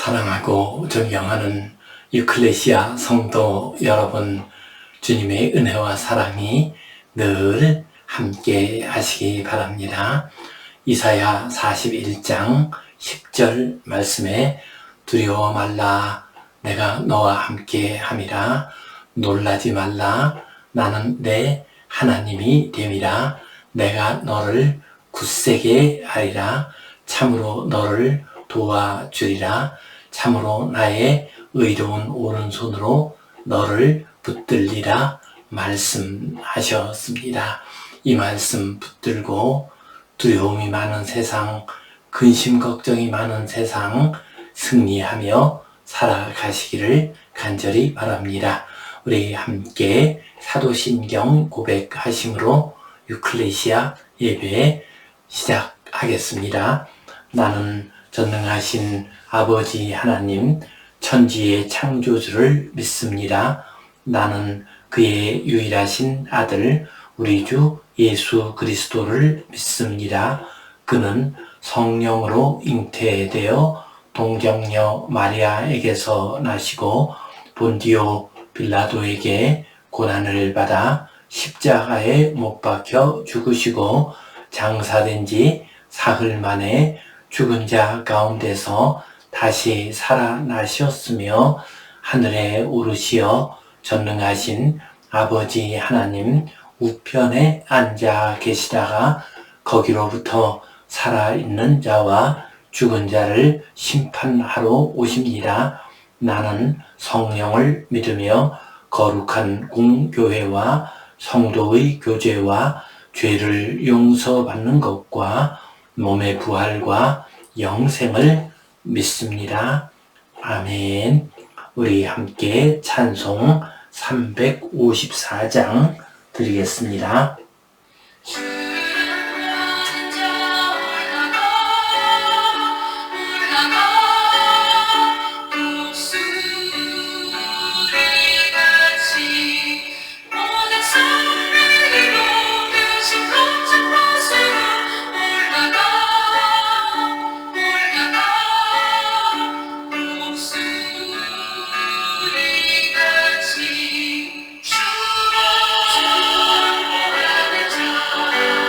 사랑하고 존경하는 유클레시아 성도 여러분, 주님의 은혜와 사랑이 늘 함께 하시기 바랍니다. 이사야 41장 10절 말씀에 두려워 말라, 내가 너와 함께 함이라. 놀라지 말라, 나는 내 하나님이 됨이라. 내가 너를 굳세게 하리라. 참으로 너를 도와주리라. 참으로 나의 의로운 오른손으로 너를 붙들리라 말씀하셨습니다. 이 말씀 붙들고 두려움이 많은 세상, 근심 걱정이 많은 세상 승리하며 살아가시기를 간절히 바랍니다. 우리 함께 사도신경 고백하심으로 유클레시아 예배 시작하겠습니다. 나는 전능하신 아버지 하나님, 천지의 창조주를 믿습니다. 나는 그의 유일하신 아들 우리 주 예수 그리스도를 믿습니다. 그는 성령으로 잉태되어 동정녀 마리아에게서 나시고 본디오 빌라도에게 고난을 받아 십자가에 못 박혀 죽으시고 장사된 지 사흘 만에 죽은 자 가운데서 다시 살아나셨으며 하늘에 오르시어 전능하신 아버지 하나님 우편에 앉아 계시다가 거기로부터 살아있는 자와 죽은 자를 심판하러 오십니다. 나는 성령을 믿으며 거룩한 공교회와 성도의 교제와 죄를 용서받는 것과 몸의 부활과 영생을 믿습니다. 아멘. 우리 함께 찬송 354장 드리겠습니다. 주를 보라는 자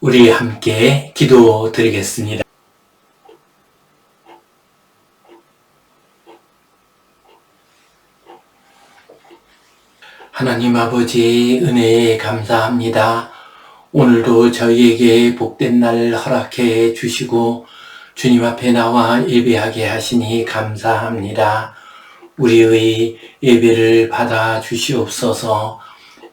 우리 함께 기도드리겠습니다. 하나님 아버지 은혜에 감사합니다. 오늘도 저희에게 복된 날 허락해 주시고 주님 앞에 나와 예배하게 하시니 감사합니다. 우리의 예배를 받아 주시옵소서.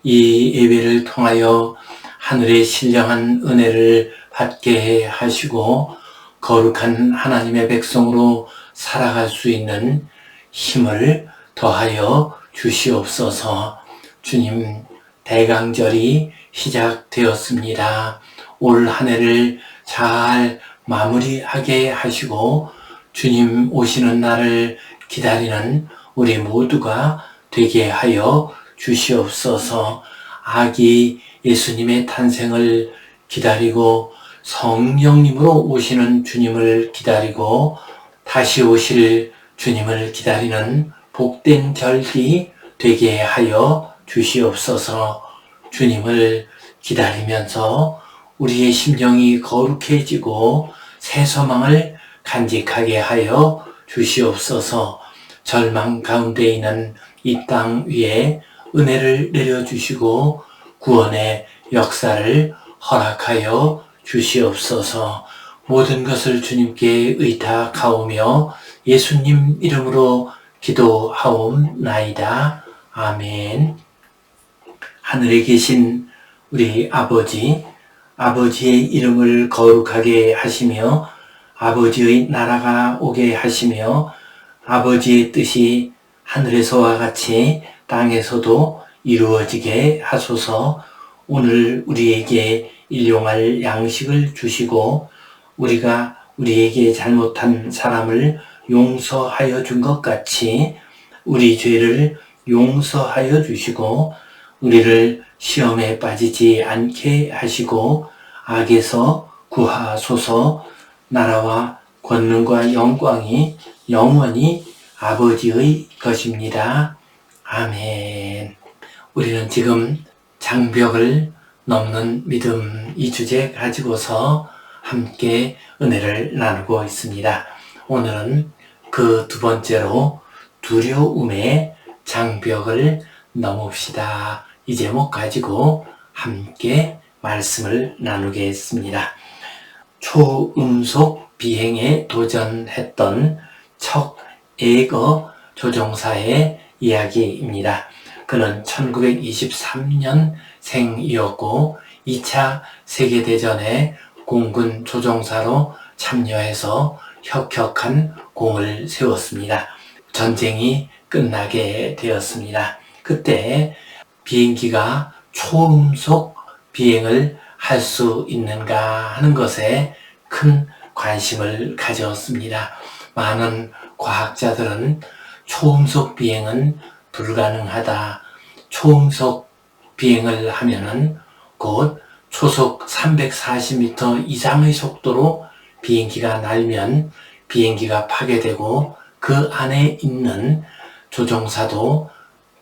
이 예배를 통하여 하늘의 신령한 은혜를 받게 하시고 거룩한 하나님의 백성으로 살아갈 수 있는 힘을 더하여 주시옵소서. 주님, 대강절이 시작되었습니다. 올 한 해를 잘 마무리하게 하시고 주님 오시는 날을 기다리는 우리 모두가 되게 하여 주시옵소서. 아기 예수님의 탄생을 기다리고 성령님으로 오시는 주님을 기다리고 다시 오실 주님을 기다리는 복된 절기 되게 하여 주시옵소서. 주님을 기다리면서 우리의 심령이 거룩해지고 새 소망을 간직하게 하여 주시옵소서. 절망 가운데 있는 이 땅 위에 은혜를 내려주시고 구원의 역사를 허락하여 주시옵소서. 모든 것을 주님께 의탁하오며 예수님 이름으로 기도하옵나이다. 아멘. 하늘에 계신 우리 아버지, 아버지의 이름을 거룩하게 하시며 아버지의 나라가 오게 하시며 아버지의 뜻이 하늘에서와 같이 땅에서도 이루어지게 하소서. 오늘 우리에게 일용할 양식을 주시고 우리가 우리에게 잘못한 사람을 용서하여 준 것 같이 우리 죄를 용서하여 주시고 우리를 시험에 빠지지 않게 하시고 악에서 구하소서. 나라와 권능과 영광이 영원히 아버지의 것입니다. 아멘. 우리는 지금 장벽을 넘는 믿음 이 주제 가지고서 함께 은혜를 나누고 있습니다. 오늘은 그 두 번째로 두려움의 장벽을 넘읍시다. 이 제목 가지고 함께 말씀을 나누겠습니다. 초음속 비행에 도전했던 척 에거 조종사의 이야기입니다. 그는 1923년 생이었고 2차 세계대전에 공군 조종사로 참여해서 혁혁한 공을 세웠습니다. 전쟁이 끝나게 되었습니다. 그때 비행기가 초음속 비행을 할 수 있는가 하는 것에 큰 관심을 가졌습니다. 많은 과학자들은 초음속 비행은 불가능하다. 초음속 비행을 하면은 곧 초속 340m 이상의 속도로 비행기가 날면 비행기가 파괴되고 그 안에 있는 조종사도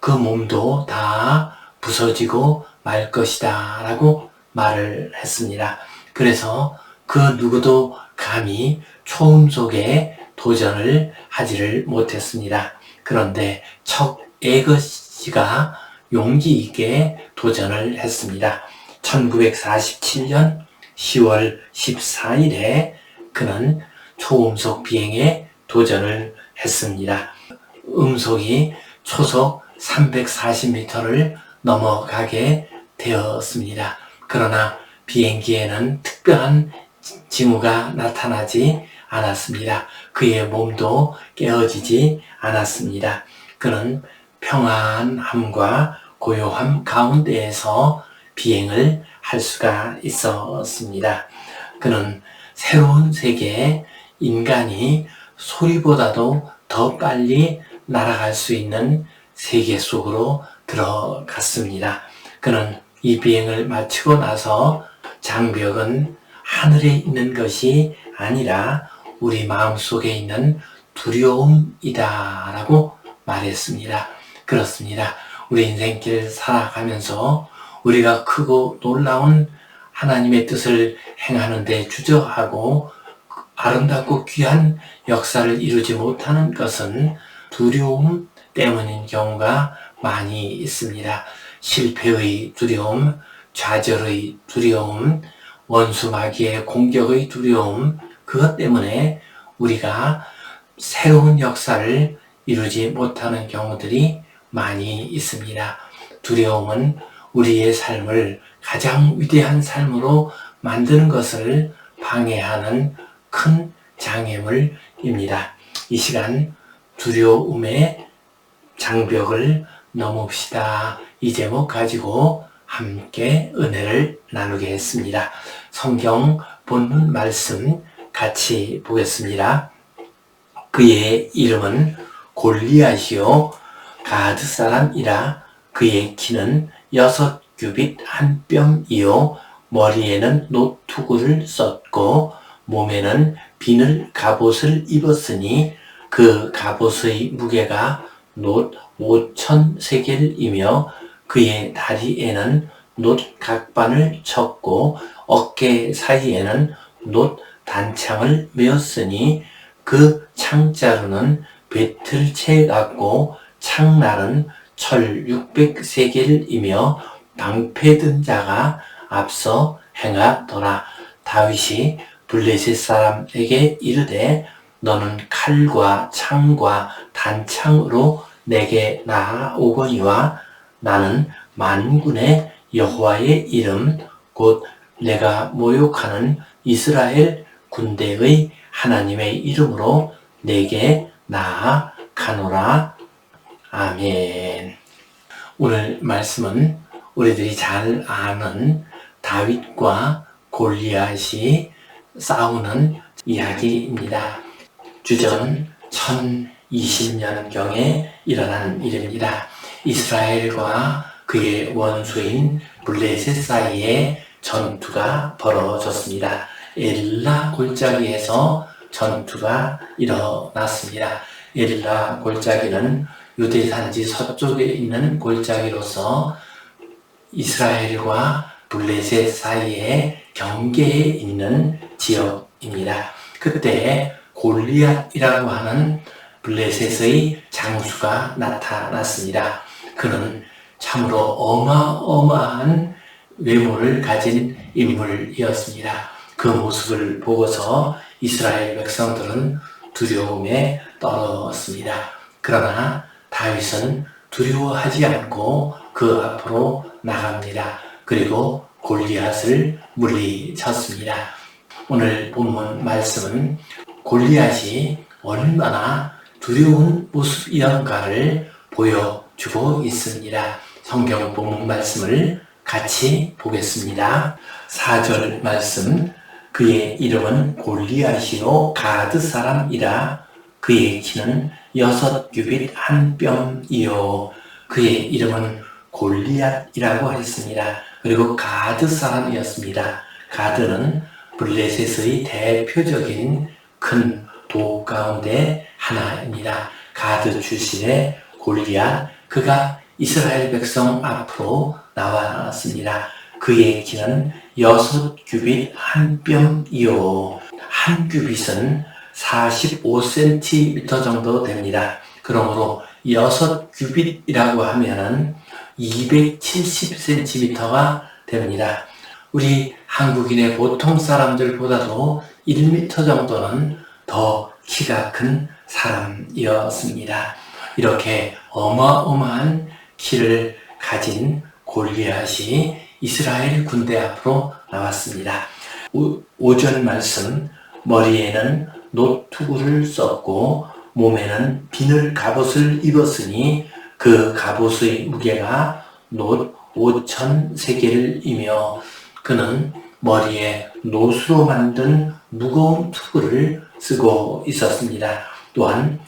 그 몸도 다 부서지고 말 것이다 라고 말을 했습니다. 그래서 그 누구도 감히 초음속에 도전을 하지를 못했습니다. 그런데 척 에거 씨가 용기 있게 도전을 했습니다. 1947년 10월 14일에 그는 초음속 비행에 도전을 했습니다. 음속이 초속 340m를 넘어가게 되었습니다. 그러나 비행기에는 특별한 징후가 나타나지 않았습니다. 그의 몸도 깨어지지 않았습니다. 그는 평안함과 고요함 가운데에서 비행을 할 수가 있었습니다. 그는 새로운 세계에 인간이 소리보다도 더 빨리 날아갈 수 있는 세계 속으로 들어갔습니다. 그는 이 비행을 마치고 나서 장벽은 하늘에 있는 것이 아니라 우리 마음속에 있는 두려움이다 라고 말했습니다. 그렇습니다. 우리 인생길 살아가면서 우리가 크고 놀라운 하나님의 뜻을 행하는 데 주저하고 아름답고 귀한 역사를 이루지 못하는 것은 두려움 때문인 경우가 많이 있습니다. 실패의 두려움, 좌절의 두려움, 원수 마귀의 공격의 두려움, 그것 때문에 우리가 새로운 역사를 이루지 못하는 경우들이 많이 있습니다. 두려움은 우리의 삶을 가장 위대한 삶으로 만드는 것을 방해하는 큰 장애물입니다. 이 시간 두려움의 장벽을 넘읍시다. 이 제목 가지고 함께 은혜를 나누겠습니다. 성경 본문 말씀 같이 보겠습니다. 그의 이름은 골리앗이요 가드 사람이라. 그의 키는 6규빗 1뼘이요 머리에는 노투구를 썼고 몸에는 비늘 갑옷을 입었으니 그 갑옷의 무게가 놋 5,000세겔이며 그의 다리에는 놋 각반을 쳤고 어깨 사이에는 놋 단창을 메었으니 그 창자루는 배틀채 같고 창날은 철 600세겔이며 방패 든 자가 앞서 행하더라. 다윗이 블레셋 사람에게 이르되 너는 칼과 창과 단창으로 내게 나아오거니와 나는 만군의 여호와의 이름 곧 내가 모욕하는 이스라엘 군대의 하나님의 이름으로 내게 나아가노라. 아멘. 오늘 말씀은 우리들이 잘 아는 다윗과 골리앗이 싸우는 이야기입니다. 주전 1020년경에 일어난 일입니다. 이스라엘과 그의 원수인 블레셋 사이에 전투가 벌어졌습니다. 엘라 골짜기에서 전투가 일어났습니다. 엘라 골짜기는 유대 산지 서쪽에 있는 골짜기로서 이스라엘과 블레셋 사이의 경계에 있는 지역입니다. 그때 골리앗이라고 하는 블레셋의 장수가 나타났습니다. 그는 참으로 어마어마한 외모를 가진 인물이었습니다. 그 모습을 보고서 이스라엘 백성들은 두려움에 떨었습니다. 그러나 다윗은 두려워하지 않고 그 앞으로 나갑니다. 그리고 골리앗을 물리쳤습니다. 오늘 본문 말씀은 골리앗이 얼마나 두려운 모습이었는가를 보여주고 있습니다. 성경 본문 말씀을 같이 보겠습니다. 4절 말씀. 그의 이름은 골리앗이요 가드 사람이라. 그의 키는 6규빗 1뼘이요. 그의 이름은 골리앗이라고 했습니다. 그리고 가드 사람이었습니다. 가드는 블레셋의 대표적인 큰 도 가운데 하나입니다. 가드 출신의 골리앗, 그가 이스라엘 백성 앞으로 나왔습니다. 그의 키는 6규빗 1뼘이요. 한 규빗은 45cm 정도 됩니다. 그러므로 6규빗이라고 하면 270cm가 됩니다. 우리 한국인의 보통 사람들보다도 1m 정도는 더 키가 큰 사람이었습니다. 이렇게 어마어마한 키를 가진 골리앗이 이스라엘 군대 앞으로 나왔습니다. 5절 말씀. 머리에는 노투구를 썼고 몸에는 비늘 갑옷을 입었으니 그 갑옷의 무게가 놋 5,000세겔이며 그는 머리에 노수로 만든 무거운 투구를 쓰고 있었습니다. 또한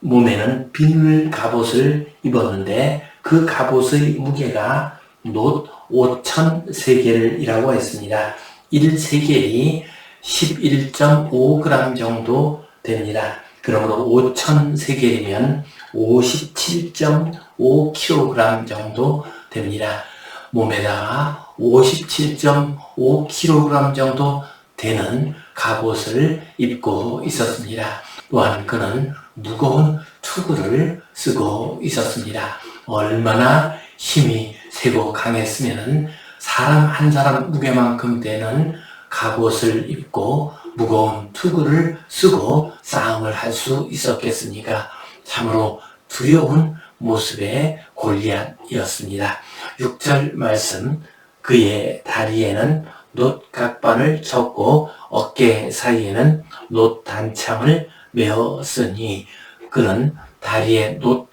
몸에는 비늘 갑옷을 입었는데 그 갑옷의 무게가 놋 5,000세겔이라고 했습니다. 1세겔이 11.5g 정도 됩니다. 그러므로 5,000세겔이면 57.5kg 정도 됩니다. 몸에다가 57.5kg 정도 되는 갑옷을 입고 있었습니다. 또한 그는 무거운 투구를 쓰고 있었습니다. 얼마나 힘이 세고 강했으면 사람 한 사람 무게만큼 되는 갑옷을 입고 무거운 투구를 쓰고 싸움을 할 수 있었겠습니까? 참으로 두려운 모습의 골리앗이었습니다. 6절 말씀, 그의 다리에는 놋 각반을 쳤고 어깨 사이에는 놋 단창을 메었으니, 그는 다리에 놋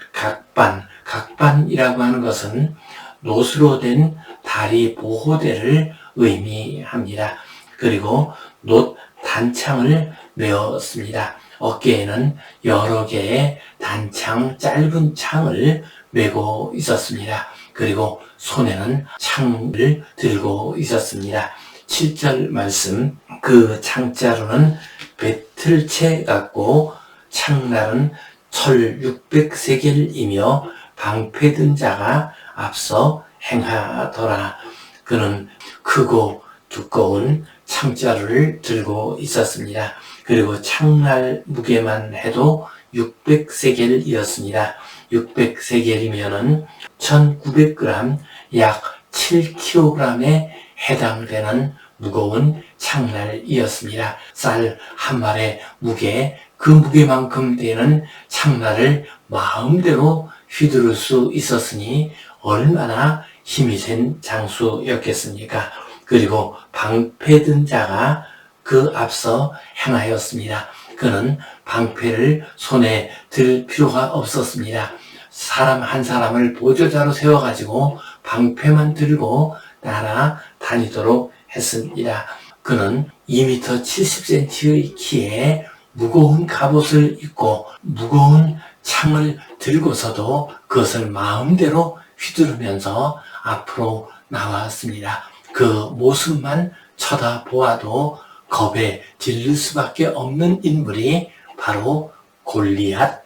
각반이라고 하는 것은 놋으로 된 다리 보호대를 의미합니다. 그리고 놋 단창을 메었습니다. 어깨에는 여러 개의 단창, 짧은 창을 메고 있었습니다. 그리고 손에는 창을 들고 있었습니다. 7절 말씀, 그 창자루는 배틀채 같고 창날은 철 600세겔이며 방패든 자가 앞서 행하더라. 그는 크고 두꺼운 창자루를 들고 있었습니다. 그리고 창날 무게만 해도 600세겔이었습니다. 600세겔이면은 1900g, 약 7kg에 해당되는 무거운 창날이었습니다. 쌀 한 말의 무게, 그 무게만큼 되는 창날을 마음대로 휘두를 수 있었으니 얼마나 힘이 센 장수였겠습니까? 그리고 방패 든 자가 그 앞서 행하였습니다. 그는 방패를 손에 들 필요가 없었습니다. 사람 한 사람을 보조자로 세워가지고 방패만 들고 날아다니도록 했습니다. 그는 2m 70cm의 키에 무거운 갑옷을 입고 무거운 창을 들고서도 그것을 마음대로 휘두르면서 앞으로 나왔습니다. 그 모습만 쳐다보아도 겁에 질릴 수밖에 없는 인물이 바로 골리앗이었습니다.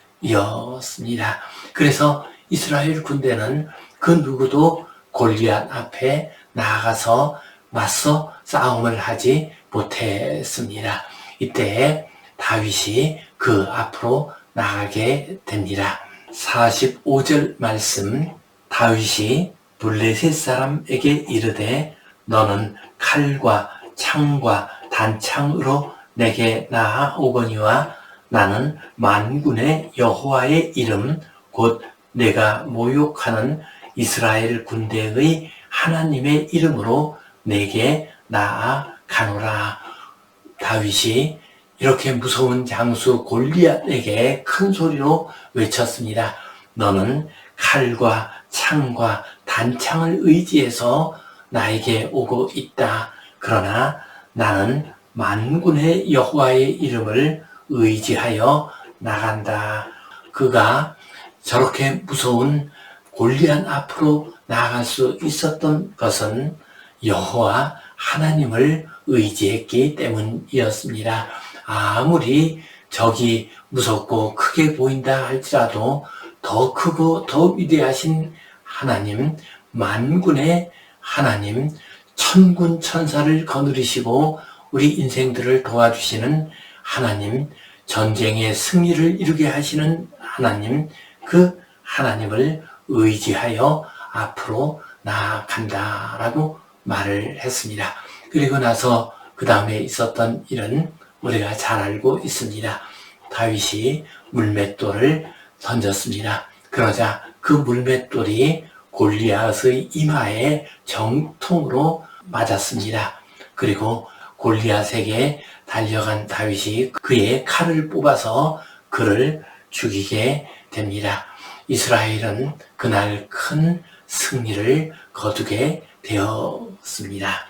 그래서 이스라엘 군대는 그 누구도 골리앗 앞에 나아가서 맞서 싸움을 하지 못했습니다. 이때 다윗이 그 앞으로 나가게 됩니다. 45절 말씀, 다윗이 블레셋 사람에게 이르되 너는 칼과 창과 단창으로 내게 나아오거니와 나는 만군의 여호와의 이름 곧 내가 모욕하는 이스라엘 군대의 하나님의 이름으로 내게 나아가노라. 다윗이 이렇게 무서운 장수 골리앗에게 큰 소리로 외쳤습니다. 너는 칼과 창과 단창을 의지해서 나에게 오고 있다. 그러나 나는 만군의 여호와의 이름을 의지하여 나간다. 그가 저렇게 무서운 골리앗 앞으로 나아갈 수 있었던 것은 여호와 하나님을 의지했기 때문이었습니다. 아무리 적이 무섭고 크게 보인다 할지라도 더 크고 더 위대하신 하나님, 만군의 하나님, 천군 천사를 거느리시고 우리 인생들을 도와주시는 하나님, 전쟁의 승리를 이루게 하시는 하나님, 그 하나님을 의지하여 앞으로 나아간다라고 말을 했습니다. 그리고 나서 그 다음에 있었던 일은 우리가 잘 알고 있습니다. 다윗이 물맷돌을 던졌습니다. 그러자 그 물맷돌이 골리앗의 이마에 정통으로 맞았습니다. 그리고 골리앗에게 달려간 다윗이 그의 칼을 뽑아서 그를 죽이게 됩니다. 이스라엘은 그날 큰 승리를 거두게 되었습니다.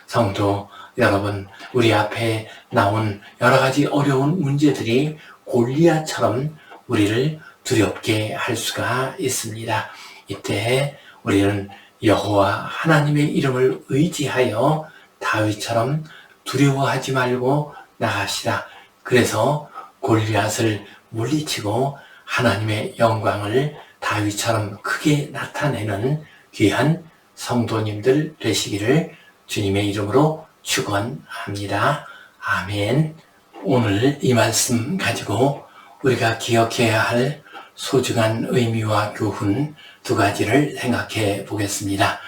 성도 여러분, 우리 앞에 나온 여러 가지 어려운 문제들이 골리앗처럼 우리를 두렵게 할 수가 있습니다. 이때 우리는 여호와 하나님의 이름을 의지하여 다윗처럼 두려워하지 말고 나가시라. 그래서 골리앗을 물리치고 하나님의 영광을 다윗처럼 크게 나타내는 귀한 성도님들 되시기를 주님의 이름으로 축원합니다. 아멘. 오늘 이 말씀 가지고 우리가 기억해야 할 소중한 의미와 교훈 두 가지를 생각해 보겠습니다.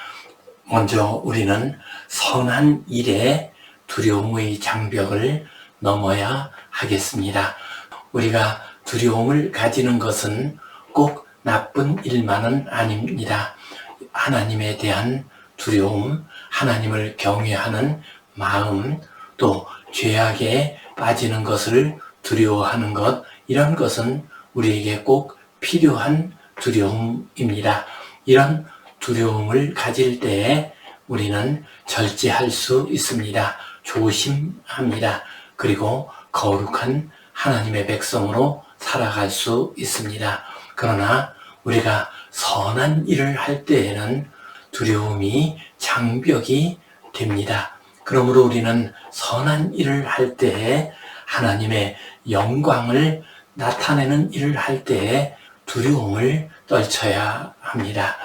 먼저 우리는 선한 일에 두려움의 장벽을 넘어야 하겠습니다. 우리가 두려움을 가지는 것은 꼭 나쁜 일만은 아닙니다. 하나님에 대한 두려움, 하나님을 경외하는 마음, 또 죄악에 빠지는 것을 두려워하는 것, 이런 것은 우리에게 꼭 필요한 두려움입니다. 이런 두려움을 가질 때에 우리는 절제할 수 있습니다. 조심합니다. 그리고 거룩한 하나님의 백성으로 살아갈 수 있습니다. 그러나 우리가 선한 일을 할 때에는 두려움이 장벽이 됩니다. 그러므로 우리는 선한 일을 할 때에 하나님의 영광을 나타내는 일을 할 때에 두려움을 떨쳐야 합니다.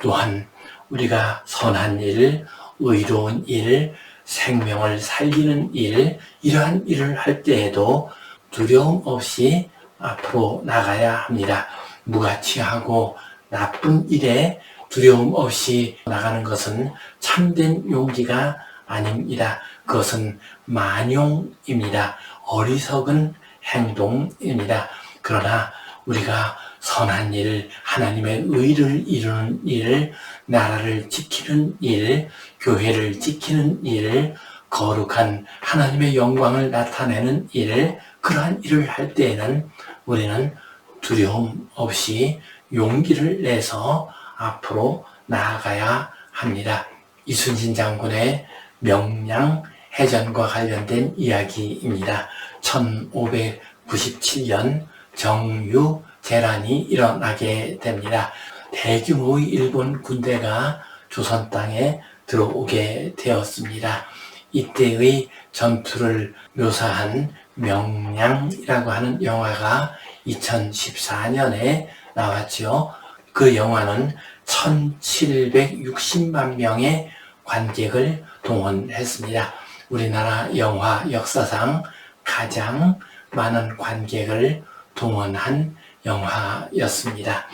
또한 우리가 선한 일, 의로운 일, 생명을 살리는 일, 이러한 일을 할 때에도 두려움 없이 앞으로 나가야 합니다. 무가치하고 나쁜 일에 두려움 없이 나가는 것은 참된 용기가 아닙니다. 그것은 만용입니다. 어리석은 행동입니다. 그러나 우리가 선한 일, 하나님의 의를 이루는 일, 나라를 지키는 일, 교회를 지키는 일, 거룩한 하나님의 영광을 나타내는 일, 그러한 일을 할 때에는 우리는 두려움 없이 용기를 내서 앞으로 나아가야 합니다. 이순신 장군의 명량해전과 관련된 이야기입니다. 1597년 정유재란이 일어나게 됩니다. 대규모의 일본 군대가 조선 땅에 들어오게 되었습니다. 이때의 전투를 묘사한 명량이라고 하는 영화가 2014년에 나왔죠. 그 영화는 1760만 명의 관객을 동원했습니다. 우리나라 영화 역사상 가장 많은 관객을 동원한 영화였습니다.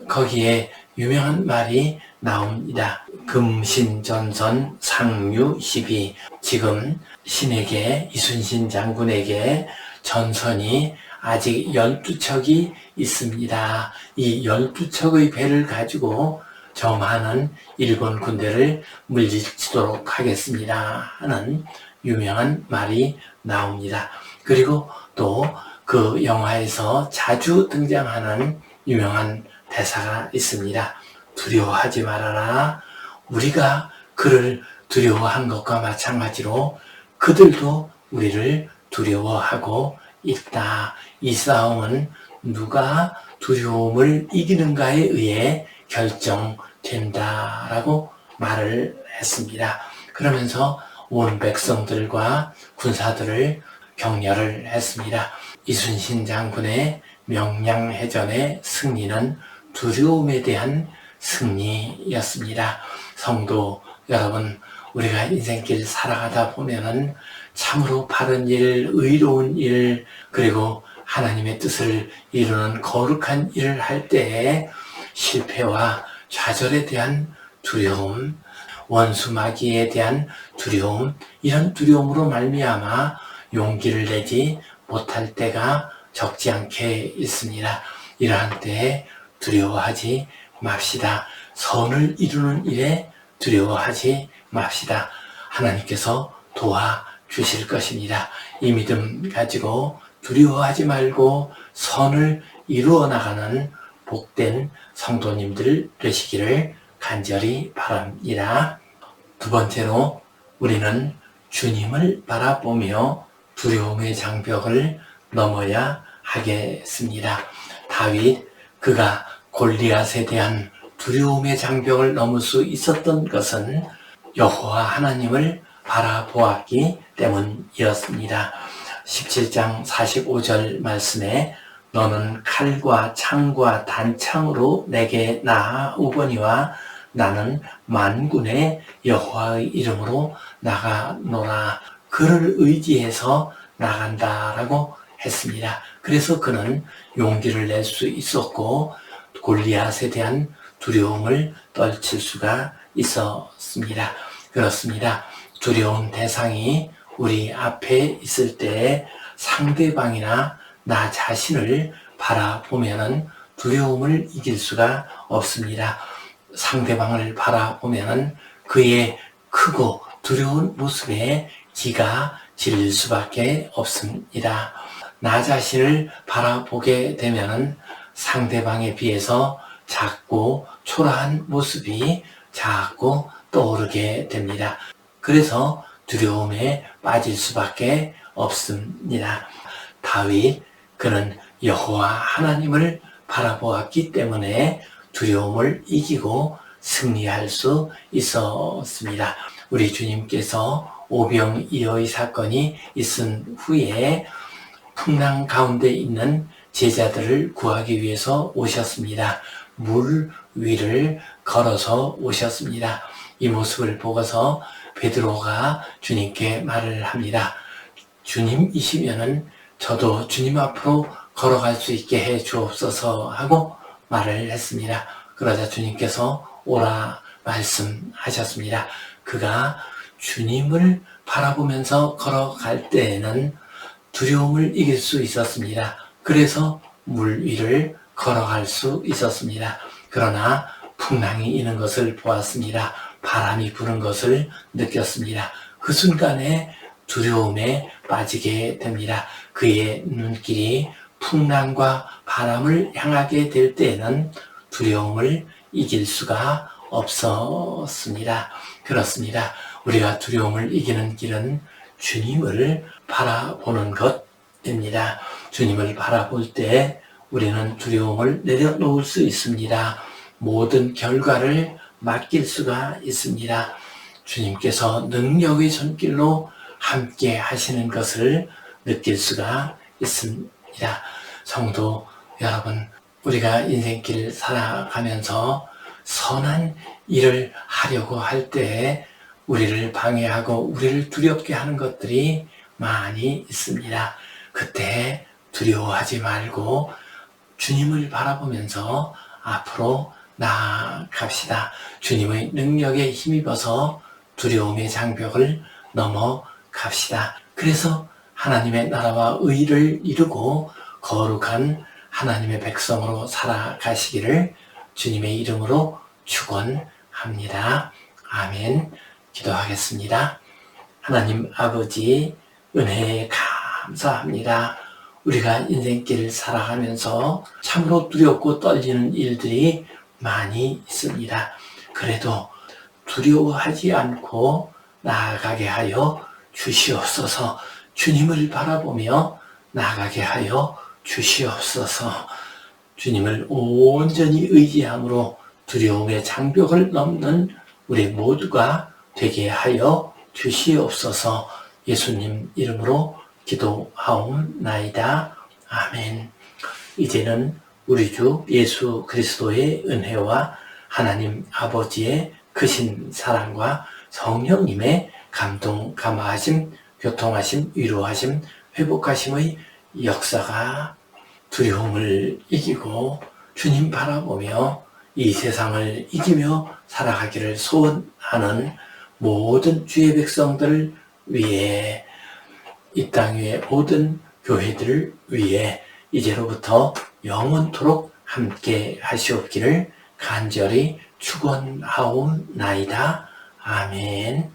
거기에 유명한 말이 나옵니다. 금신전선 상류시비. 지금 신에게, 이순신 장군에게 전선이 아직 12척이 있습니다. 이 12척의 배를 가지고 저 많은 일본 군대를 물리치도록 하겠습니다 하는 유명한 말이 나옵니다. 그리고 또 그 영화에서 자주 등장하는 유명한 대사가 있습니다. 두려워하지 말아라. 우리가 그를 두려워한 것과 마찬가지로 그들도 우리를 두려워하고 있다. 이 싸움은 누가 두려움을 이기는가에 의해 결정된다라고 말을 했습니다. 그러면서 온 백성들과 군사들을 격려를 했습니다. 이순신 장군의 명량해전의 승리는 두려움에 대한 승리였습니다. 성도 여러분, 우리가 인생길 살아가다 보면은 참으로 바른 일, 의로운 일, 그리고 하나님의 뜻을 이루는 거룩한 일을 할 때에 실패와 좌절에 대한 두려움, 원수 마귀에 대한 두려움, 이런 두려움으로 말미암아 용기를 내지 못할 때가 적지 않게 있습니다. 이러한 때에 두려워하지 맙시다. 선을 이루는 일에 두려워하지 맙시다. 하나님께서 도와주실 것입니다. 이 믿음 가지고 두려워하지 말고 선을 이루어 나가는 복된 성도님들 되시기를 간절히 바랍니다. 두 번째로 우리는 주님을 바라보며 두려움의 장벽을 넘어야 하겠습니다. 다윗, 그가 골리앗에 대한 두려움의 장벽을 넘을 수 있었던 것은 여호와 하나님을 바라보았기 때문이었습니다. 17장 45절 말씀에 너는 칼과 창과 단창으로 내게 나아오거니와 나는 만군의 여호와의 이름으로 나가노라. 그를 의지해서 나간다라고 했습니다. 그래서 그는 용기를 낼 수 있었고 골리앗에 대한 두려움을 떨칠 수가 있었습니다. 그렇습니다. 두려운 대상이 우리 앞에 있을 때 상대방이나 나 자신을 바라보면은 두려움을 이길 수가 없습니다. 상대방을 바라보면은 그의 크고 두려운 모습에 기가 질릴 수밖에 없습니다. 나 자신을 바라보게 되면은 상대방에 비해서 작고 초라한 모습이 자꾸 떠오르게 됩니다. 그래서 두려움에 빠질 수밖에 없습니다. 다윗 그는 여호와 하나님을 바라보았기 때문에 두려움을 이기고 승리할 수 있었습니다. 우리 주님께서 오병이어의 사건이 있은 후에 풍랑 가운데 있는 제자들을 구하기 위해서 오셨습니다. 물 위를 걸어서 오셨습니다. 이 모습을 보고서 베드로가 주님께 말을 합니다. 주님이시면은 저도 주님 앞으로 걸어갈 수 있게 해 주옵소서 하고 말을 했습니다. 그러자 주님께서 오라 말씀하셨습니다. 그가 주님을 바라보면서 걸어갈 때에는 두려움을 이길 수 있었습니다. 그래서 물 위를 걸어갈 수 있었습니다. 그러나 풍랑이 있는 것을 보았습니다. 바람이 부는 것을 느꼈습니다. 그 순간에 두려움에 빠지게 됩니다. 그의 눈길이 풍랑과 바람을 향하게 될 때에는 두려움을 이길 수가 없었습니다. 그렇습니다. 우리가 두려움을 이기는 길은 주님을 바라보는 것입니다. 주님을 바라볼 때 우리는 두려움을 내려놓을 수 있습니다. 모든 결과를 맡길 수가 있습니다. 주님께서 능력의 손길로 함께 하시는 것을 느낄 수가 있습니다. 성도 여러분, 우리가 인생길 살아가면서 선한 일을 하려고 할 때 우리를 방해하고 우리를 두렵게 하는 것들이 많이 있습니다. 그때 두려워하지 말고 주님을 바라보면서 앞으로 나아갑시다. 주님의 능력에 힘입어서 두려움의 장벽을 넘어갑시다. 그래서 하나님의 나라와 의를 이루고 거룩한 하나님의 백성으로 살아가시기를 주님의 이름으로 축원합니다. 아멘. 기도하겠습니다. 하나님 아버지 은혜에 감사합니다. 우리가 인생길을 살아가면서 참으로 두렵고 떨리는 일들이 많이 있습니다. 그래도 두려워하지 않고 나아가게 하여 주시옵소서. 주님을 바라보며 나아가게 하여 주시옵소서. 주님을 온전히 의지함으로 두려움의 장벽을 넘는 우리 모두가 되게 하여 주시옵소서. 예수님 이름으로 기도하옵나이다. 아멘. 이제는 우리 주 예수 그리스도의 은혜와 하나님 아버지의 크신 사랑과 성령님의 감동, 감화하심, 교통하심, 위로하심, 회복하심의 역사가 두려움을 이기고 주님 바라보며 이 세상을 이기며 살아가기를 소원하는 모든 주의 백성들을 위해 이 땅 위의 모든 교회들을 위해 이제로부터 영원토록 함께 하시옵기를 간절히 축원하옵나이다. 아멘.